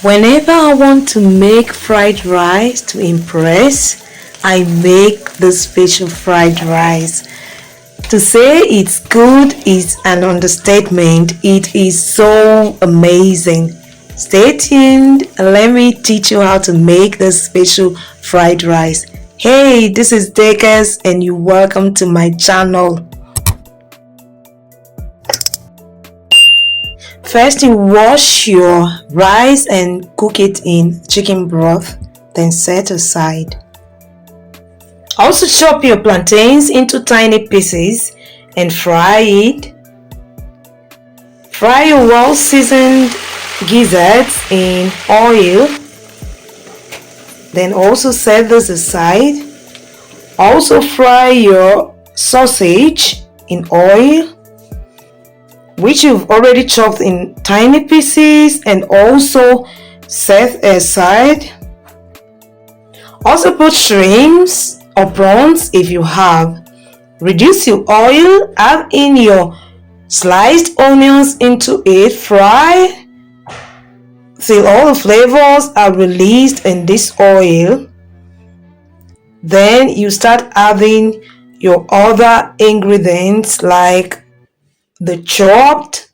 Whenever I want to make fried rice to impress, I make this special fried rice. To say it's good is an understatement. It is so amazing. Stay tuned and let me teach you how to make this special fried rice. Hey, this is Degas and you're welcome to my channel. First, you wash your rice and cook it in chicken broth, then set aside. Also, chop your plantains into tiny pieces and fry it. Fry your well-seasoned gizzards in oil. Then also set this aside. Also, fry your sausage in oil, which you've already chopped in tiny pieces, and also set aside. Also put shrimps or prawns if you have. Reduce your oil, add in your sliced onions into it, fry till all the flavors are released in this oil. Then you start adding your other ingredients like the chopped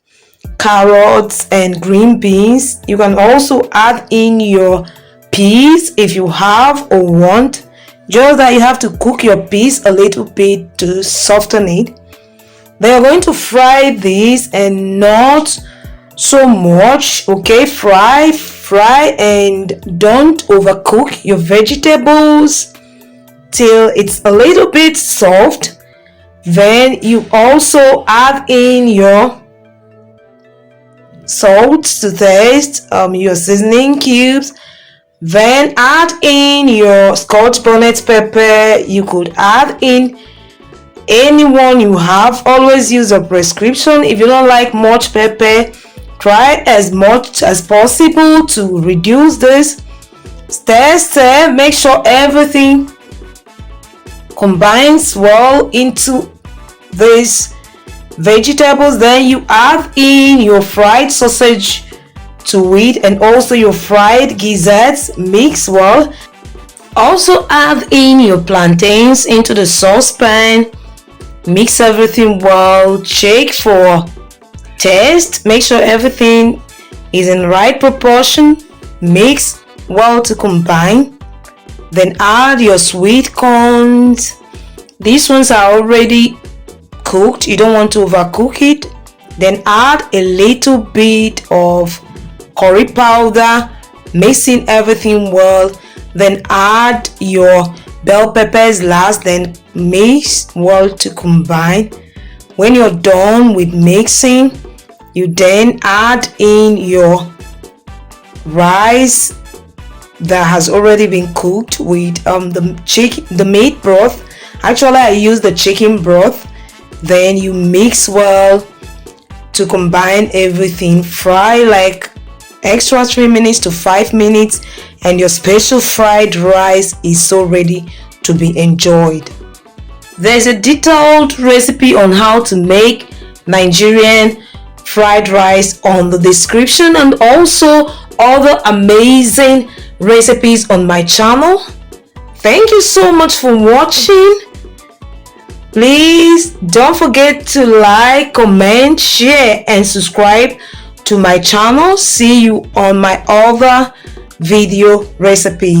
carrots and green beans. You can also add in your peas if you have or want, just that you have to cook your peas a little bit to soften it. Then you're going to fry this and not so much, okay? Fry and don't overcook your vegetables till it's a little bit soft. Then you also add in your salt to taste, your seasoning cubes. Then add in your Scotch bonnet pepper. You could add in any one you have. Always use a prescription. If you don't like much pepper, try as much as possible to reduce this. Stir, make sure everything combines well into these vegetables. Then you add in your fried sausage to it and also your fried gizzards. Mix well. Also add in your plantains into the saucepan. Mix everything well. Check for taste. Make sure everything is in right proportion. Mix well to combine. Then add your sweet corns. These ones are already cooked. You don't want to overcook it. Then add a little bit of curry powder, mixing everything well. Then add your bell peppers last, then mix well to combine. When you're done with mixing, you then add in your rice that has already been cooked with the meat broth. Actually, I use the chicken broth. Then you mix well to combine everything. Fry like extra 3 minutes to 5 minutes and your special fried rice is so ready to be enjoyed. There's a detailed recipe on how to make Nigerian fried rice on the description, and also other amazing recipes on my channel. Thank you so much for watching. Please don't forget to like, comment, share and subscribe to my channel. See you on my other video recipes.